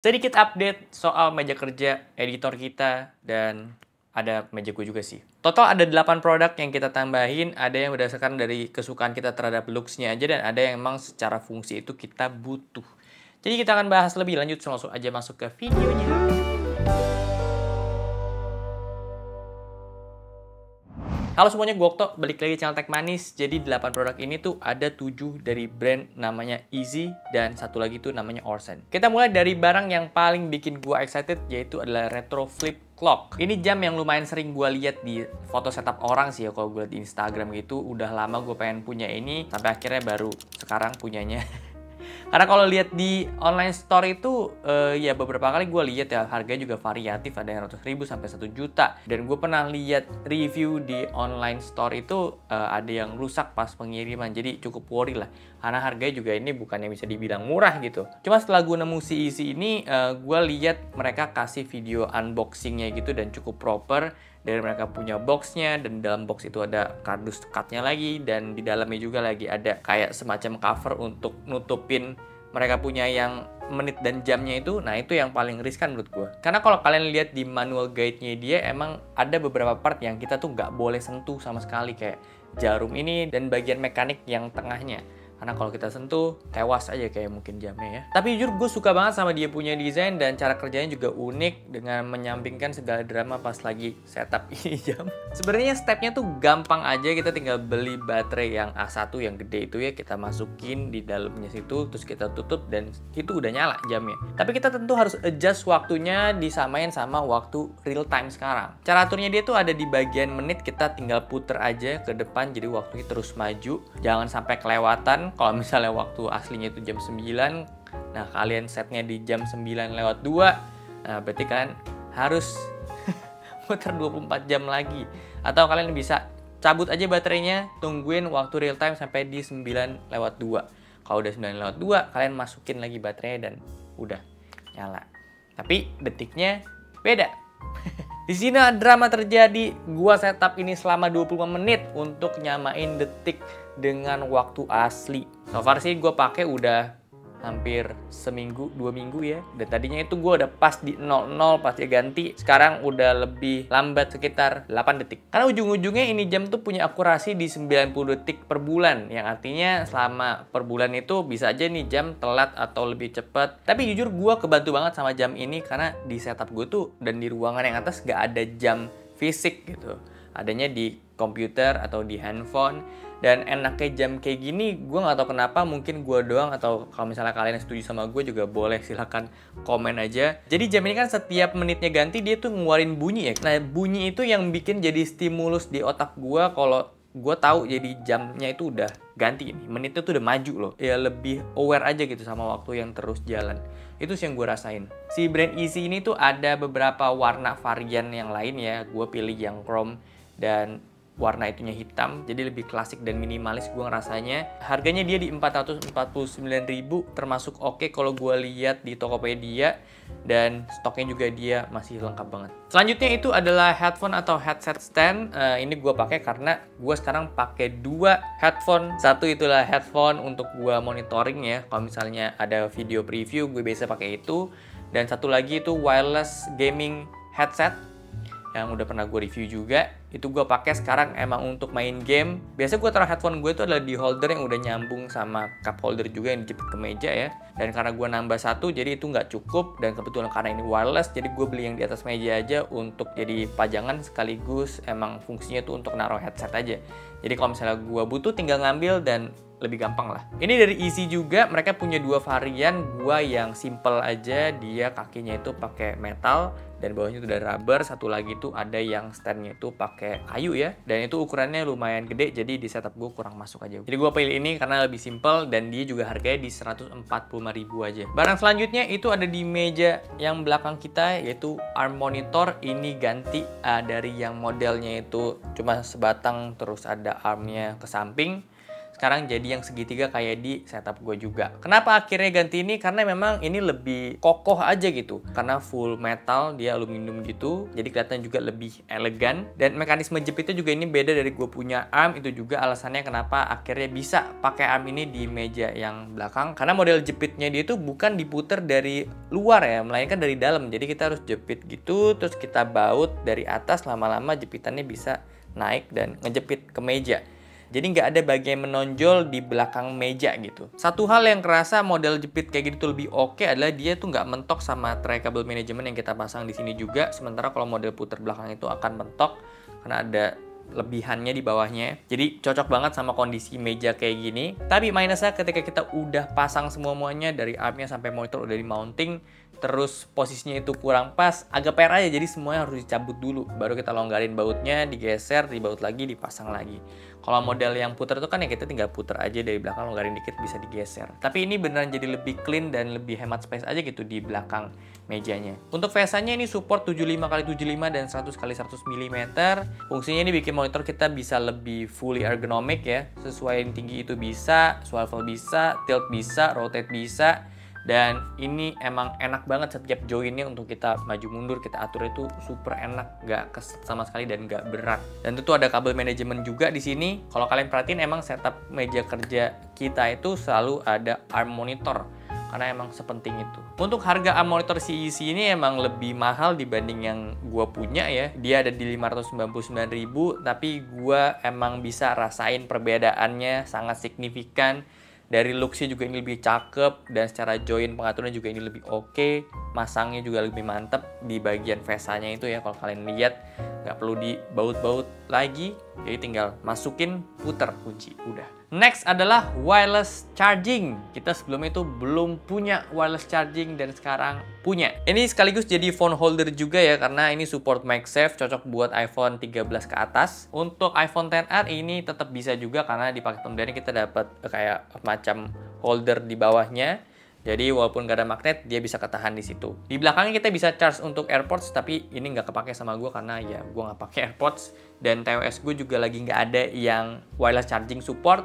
Sedikit update soal meja kerja editor kita dan ada meja gue juga sih. Total ada 8 produk yang kita tambahin, ada yang berdasarkan dari kesukaan kita terhadap looks-nya aja dan ada yang emang secara fungsi itu kita butuh. Jadi kita akan bahas lebih lanjut, langsung aja masuk ke videonya. Halo semuanya, gue Okto, balik lagi channel Tech Manis. Jadi 8 produk ini tuh ada 7 dari brand namanya Easy dan satu lagi tuh namanya Orsen. Kita mulai dari barang yang paling bikin gue excited, yaitu adalah Retro Flip Clock. Ini jam yang lumayan sering gue lihat di foto setup orang sih ya, kalau gue lihat di Instagram gitu. Udah lama gue pengen punya ini, sampai akhirnya baru sekarang punyanya. Karena kalau lihat di online store itu ya beberapa kali gue lihat ya harganya juga variatif, ada yang ratus ribu sampai 1 juta. Dan gue pernah lihat review di online store itu ada yang rusak pas pengiriman, jadi cukup worry lah. Karena harganya juga ini bukannya bisa dibilang murah gitu. Cuma setelah gue nemu si Easy ini, gue lihat mereka kasih video unboxingnya gitu dan cukup proper. Dari mereka punya boxnya, dan dalam box itu ada kardus cardnya lagi, dan di dalamnya juga lagi ada kayak semacam cover untuk nutupin mereka punya yang menit dan jamnya itu. Nah itu yang paling riskan menurut gue, karena kalau kalian lihat di manual guide-nya dia emang ada beberapa part yang kita tuh nggak boleh sentuh sama sekali, kayak jarum ini dan bagian mekanik yang tengahnya. Karena kalau kita sentuh, tewas aja kayak mungkin jamnya ya. Tapi jujur gue suka banget sama dia punya desain dan cara kerjanya juga unik dengan menyampingkan segala drama pas lagi setup ini jam. Sebenarnya stepnya tuh gampang aja, kita tinggal beli baterai yang A1 yang gede itu ya, kita masukin di dalamnya situ, terus kita tutup dan itu udah nyala jamnya. Tapi kita tentu harus adjust waktunya disamain sama waktu real time sekarang. Cara aturnya dia tuh ada di bagian menit, kita tinggal puter aja ke depan jadi waktunya terus maju. Jangan sampai kelewatan. Kalau misalnya waktu aslinya itu jam 9, nah kalian setnya di jam 9:02, nah berarti kalian harus muter 24 jam lagi. Atau kalian bisa cabut aja baterainya, tungguin waktu real time sampai di 9:02. Kalau udah 9:02, kalian masukin lagi baterainya dan udah nyala. Tapi detiknya beda. Di sini drama terjadi, gua setup ini selama 25 menit untuk nyamain detik dengan waktu asli. So far sih gue pakai udah hampir seminggu, 2 minggu ya. Dan tadinya itu gue udah pas di 00 pas dia ganti. Sekarang udah lebih lambat sekitar 8 detik. Karena ujung-ujungnya ini jam tuh punya akurasi di 90 detik per bulan. Yang artinya selama per bulan itu bisa aja nih jam telat atau lebih cepat. Tapi jujur gue kebantu banget sama jam ini karena di setup gue tuh dan di ruangan yang atas gak ada jam fisik gitu. Adanya di komputer atau di handphone. Dan enaknya jam kayak gini, gue nggak tahu kenapa, mungkin gue doang atau kalau misalnya kalian setuju sama gue juga boleh silahkan komen aja. Jadi jam ini kan setiap menitnya ganti dia tuh ngeluarin bunyi ya. Nah bunyi itu yang bikin jadi stimulus di otak gue kalau gue tahu jadi jamnya itu udah ganti nih, menitnya tuh udah maju loh. Ya lebih aware aja gitu sama waktu yang terus jalan. Itu sih yang gue rasain. Si brand Easy ini tuh ada beberapa warna varian yang lain ya. Gue pilih yang chrome dan warna itunya hitam, jadi lebih klasik dan minimalis gue ngerasanya. Harganya dia di 449.000, termasuk oke kalau gue lihat di Tokopedia, dan stoknya juga dia masih lengkap banget. Selanjutnya itu adalah headphone atau headset stand. Ini gue pakai karena gue sekarang pakai 2 headphone. Satu itulah headphone untuk gue monitoring ya, kalau misalnya ada video preview gue biasa pakai itu, dan satu lagi itu wireless gaming headset yang udah pernah gue review juga. Itu gue pakai sekarang emang untuk main game. Biasa gue taruh headphone gue itu adalah di holder yang udah nyambung sama cup holder juga yang dijepit ke meja ya. Dan karena gue nambah satu jadi itu nggak cukup, dan kebetulan karena ini wireless jadi gue beli yang di atas meja aja untuk jadi pajangan, sekaligus emang fungsinya tuh untuk naruh headset aja. Jadi kalau misalnya gue butuh tinggal ngambil dan lebih gampang lah. Ini dari Easy juga, mereka punya 2 varian. Gua yang simple aja, dia kakinya itu pakai metal dan bawahnya itu dari rubber. Satu lagi tuh ada yang standnya itu pakai kayu ya, dan itu ukurannya lumayan gede, jadi di setup gue kurang masuk aja. Jadi gue pilih ini karena lebih simple dan dia juga harganya di 145.000 aja. Barang selanjutnya itu ada di meja yang belakang kita, yaitu arm monitor. Ini ganti dari yang modelnya itu cuma sebatang terus ada armnya ke samping. sekarang jadi yang segitiga kayak di setup gue juga. Kenapa akhirnya ganti ini? Karena memang ini lebih kokoh aja gitu. Karena full metal, dia aluminium gitu, jadi kelihatan juga lebih elegan. Dan mekanisme jepitnya juga ini beda dari gue punya arm. Itu juga alasannya kenapa akhirnya bisa pakai arm ini di meja yang belakang. Karena model jepitnya dia itu bukan diputer dari luar ya, melainkan dari dalam. Jadi kita harus jepit gitu, terus kita baut dari atas, lama-lama jepitannya bisa naik dan ngejepit ke meja. Jadi nggak ada bagian menonjol di belakang meja gitu. Satu hal yang kerasa model jepit kayak gitu lebih oke adalah dia tuh nggak mentok sama tray kabel manajemen yang kita pasang di sini juga. Sementara kalau model puter belakang itu akan mentok karena ada lebihannya di bawahnya. Jadi cocok banget sama kondisi meja kayak gini. Tapi minusnya ketika kita udah pasang semuanya dari armnya sampai monitor udah di mounting, terus posisinya itu kurang pas, agak PR aja. Jadi semuanya harus dicabut dulu, baru kita longgarin bautnya, digeser, dibaut lagi, dipasang lagi. Kalau model yang puter itu kan ya kita tinggal puter aja dari belakang, longgarin dikit bisa digeser. Tapi ini beneran jadi lebih clean dan lebih hemat space aja gitu di belakang mejanya. Untuk VSA-nya ini support 75x75 dan 100x100 mm. Fungsinya ini bikin monitor kita bisa lebih fully ergonomic ya. Sesuaiin tinggi itu bisa, swivel bisa, tilt bisa, rotate bisa. Dan ini emang enak banget setiap joinnya untuk kita maju mundur, kita atur itu super enak, gak keset sama sekali dan gak berat. Dan tentu ada kabel manajemen juga di sini. Kalau kalian perhatiin emang setup meja kerja kita itu selalu ada arm monitor karena emang sepenting itu. Untuk harga arm monitor CEC ini emang lebih mahal dibanding yang gua punya ya. Dia ada di 599.000, tapi gua emang bisa rasain perbedaannya sangat signifikan. Dari looks-nya juga ini lebih cakep, dan secara join pengaturannya juga ini lebih oke. Masangnya juga lebih mantep di bagian VESA-nya itu ya. Kalau kalian lihat, nggak perlu dibaut-baut lagi, jadi tinggal masukin, puter kunci, udah. Next adalah wireless charging. Kita sebelumnya itu belum punya wireless charging dan sekarang punya. Ini sekaligus jadi phone holder juga ya, karena ini support MagSafe, cocok buat iPhone 13 ke atas. Untuk iPhone XR ini tetap bisa juga karena di paket pembeliannya kita dapat kayak macam holder di bawahnya. Jadi walaupun gak ada magnet, dia bisa ketahan di situ. Di belakangnya kita bisa charge untuk AirPods, tapi ini nggak kepake sama gue karena ya gue nggak pakai AirPods. Dan TWS gue juga lagi nggak ada yang wireless charging support.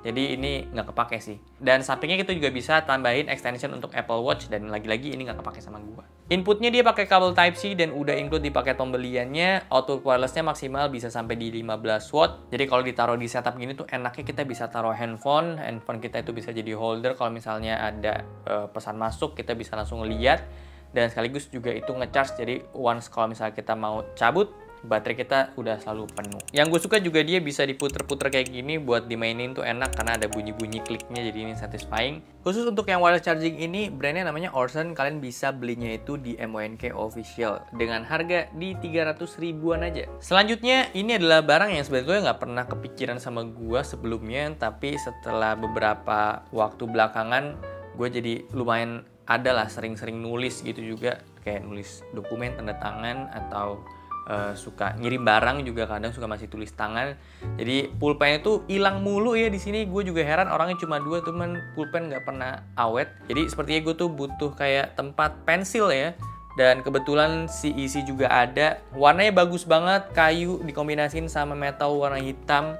Jadi ini nggak kepake sih. Dan sampingnya kita juga bisa tambahin extension untuk Apple Watch, dan lagi-lagi ini nggak kepake sama gua. Inputnya dia pakai kabel Type-C dan udah include di paket pembeliannya. Output wirelessnya maksimal bisa sampai di 15 watt. Jadi kalau ditaruh di setup gini tuh enaknya kita bisa taruh handphone kita itu bisa jadi holder. Kalau misalnya ada pesan masuk, kita bisa langsung lihat. Dan sekaligus juga itu ngecharge, jadi once kalau misalnya kita mau cabut, baterai kita udah selalu penuh. Yang gue suka juga dia bisa diputer-puter kayak gini, buat dimainin tuh enak karena ada bunyi-bunyi kliknya, jadi ini satisfying. Khusus untuk yang wireless charging ini, brandnya namanya Orson. Kalian bisa belinya itu di MONK Official dengan harga di 300 ribuan aja. Selanjutnya, ini adalah barang yang sebenarnya nggak pernah kepikiran sama gue sebelumnya, tapi setelah beberapa waktu belakangan, gue jadi lumayan adalah sering-sering nulis gitu juga, kayak nulis dokumen, tanda tangan, atau suka ngirim barang juga kadang suka masih tulis tangan. Jadi pulpennya tuh hilang mulu ya di sini. Gue juga heran, orangnya cuma 2 teman, pulpen nggak pernah awet. Jadi sepertinya gue tuh butuh kayak tempat pensil ya. Dan kebetulan CEC juga ada. Warnanya bagus banget, kayu dikombinasiin sama metal warna hitam.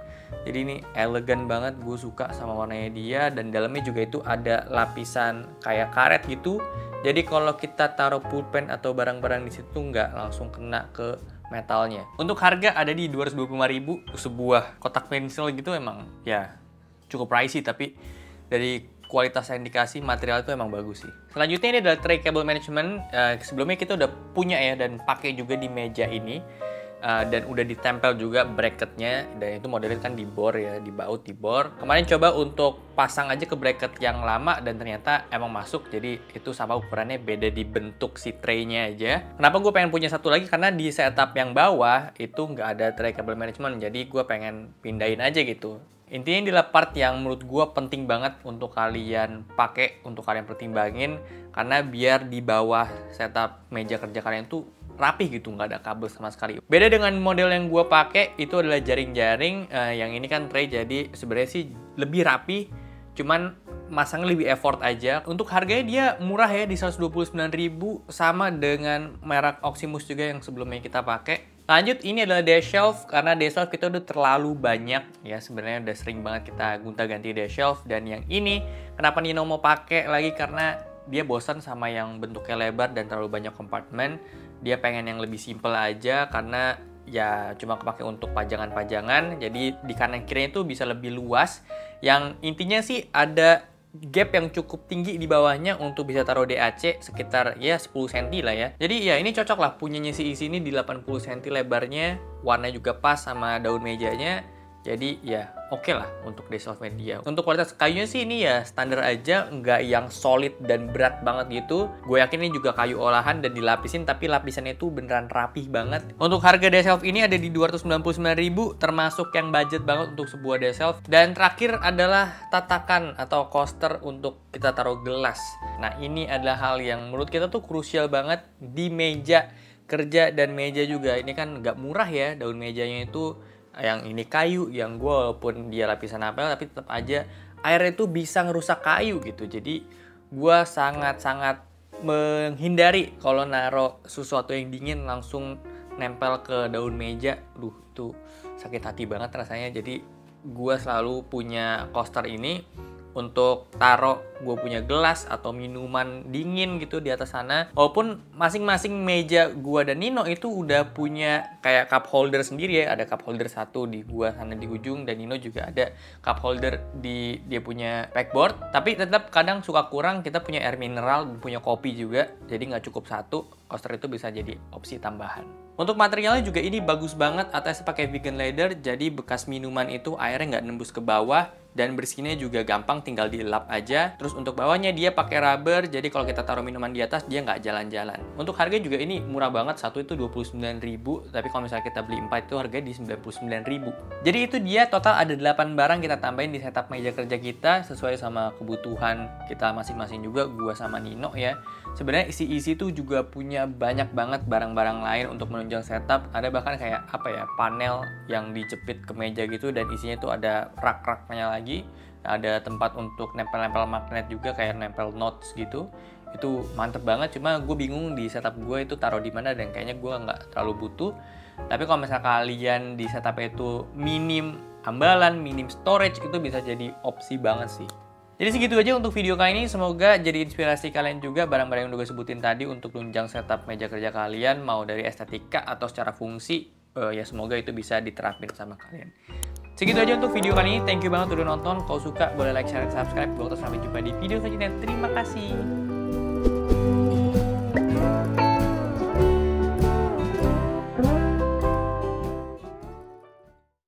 Jadi ini elegan banget, gue suka sama warnanya dia. Dan dalamnya juga itu ada lapisan kayak karet gitu. Jadi kalau kita taruh pulpen atau barang-barang di situ nggak langsung kena ke metalnya. Untuk harga ada di 225.000. Sebuah kotak pensil gitu emang ya cukup pricey, tapi dari kualitas yang dikasih, material itu emang bagus sih. Selanjutnya ini adalah tray cable management. Sebelumnya kita udah punya ya dan pakai juga di meja ini. Dan udah ditempel juga bracketnya, dan itu modelnya kan di bor ya, dibaut di bor. Kemarin coba untuk pasang aja ke bracket yang lama dan ternyata emang masuk, jadi itu sama ukurannya, beda di bentuk si tray-nya aja. Kenapa gue pengen punya satu lagi? Karena di setup yang bawah itu nggak ada tray cable management, jadi gue pengen pindahin aja gitu. Intinya ini adalah part yang menurut gue penting banget untuk kalian pakai, untuk kalian pertimbangin, karena biar di bawah setup meja kerja kalian tuh rapih gitu, nggak ada kabel sama sekali. Beda dengan model yang gue pakai, itu adalah jaring-jaring. Yang ini kan tray, jadi sebenarnya sih lebih rapi, cuman masangnya lebih effort aja. Untuk harganya dia murah ya, di 129.000, sama dengan merek Oximus juga yang sebelumnya kita pakai. Lanjut, ini adalah dash shelf, karena dash shelf kita udah terlalu banyak ya, sebenarnya udah sering banget kita gonta-ganti dash shelf. Dan yang ini kenapa Nino mau pakai lagi, karena dia bosan sama yang bentuknya lebar dan terlalu banyak kompartemen. Dia pengen yang lebih simple aja, karena ya cuma kepake untuk pajangan-pajangan. Jadi di kanan kirinya itu bisa lebih luas. Yang intinya sih ada gap yang cukup tinggi di bawahnya untuk bisa taruh DAC sekitar ya 10 cm lah ya. Jadi ya ini cocok lah punyanya si Easy ini di 80 cm lebarnya, warna juga pas sama daun mejanya. Jadi ya oke lah untuk dash shelf media. Untuk kualitas kayunya sih ini ya standar aja, nggak yang solid dan berat banget gitu. Gue yakin ini juga kayu olahan dan dilapisin, tapi lapisannya itu beneran rapih banget. Untuk harga dash shelf ini ada di 299.000, termasuk yang budget banget untuk sebuah dash shelf. Dan terakhir adalah tatakan atau coaster untuk kita taruh gelas. Nah ini adalah hal yang menurut kita tuh krusial banget di meja kerja dan meja juga. Ini kan nggak murah ya, daun mejanya itu yang ini kayu, yang gue walaupun dia lapisan apel tapi tetap aja airnya itu bisa ngerusak kayu gitu. Jadi gue sangat-sangat menghindari kalau naruh sesuatu yang dingin langsung nempel ke daun meja. Itu sakit hati banget rasanya. Jadi gue selalu punya coaster ini untuk taruh gue punya gelas atau minuman dingin gitu di atas sana. Walaupun masing-masing meja gue dan Nino itu udah punya kayak cup holder sendiri ya. Ada cup holder satu di gue sana di ujung, dan Nino juga ada cup holder di dia punya backboard. Tapi tetap kadang suka kurang, kita punya air mineral dan punya kopi juga. Jadi nggak cukup satu, coaster itu bisa jadi opsi tambahan. Untuk materialnya juga ini bagus banget, atasnya pakai vegan leather, jadi bekas minuman itu airnya nggak nembus ke bawah, dan bersihnya juga gampang, tinggal dilap aja. Terus untuk bawahnya dia pakai rubber, jadi kalau kita taruh minuman di atas dia nggak jalan-jalan. Untuk harga juga ini murah banget, satu itu 29.000, tapi kalau misalnya kita beli 4 itu harganya di 99.000. Jadi itu dia total ada 8 barang kita tambahin di setup meja kerja kita sesuai sama kebutuhan kita masing-masing juga, gua sama Nino ya. Sebenarnya isi tuh juga punya banyak banget barang-barang lain untuk menunjang setup. Ada bahkan kayak apa ya, panel yang dijepit ke meja gitu, dan isinya tuh ada rak-raknya lagi. Ada tempat untuk nempel-nempel magnet juga, kayak nempel notes gitu. Itu mantep banget, cuma gue bingung di setup gue itu taruh di mana, dan kayaknya gue nggak terlalu butuh. Tapi kalau misalnya kalian di setup itu minim hambalan, minim storage, itu bisa jadi opsi banget sih. Jadi segitu aja untuk video kali ini, semoga jadi inspirasi kalian juga barang-barang yang udah gue sebutin tadi untuk tunjang setup meja kerja kalian, mau dari estetika atau secara fungsi, ya semoga itu bisa diterapin sama kalian. Segitu aja untuk video kali ini, thank you banget udah nonton. Kalau suka boleh like, share, dan subscribe. Gue sampai jumpa di video selanjutnya, terima kasih.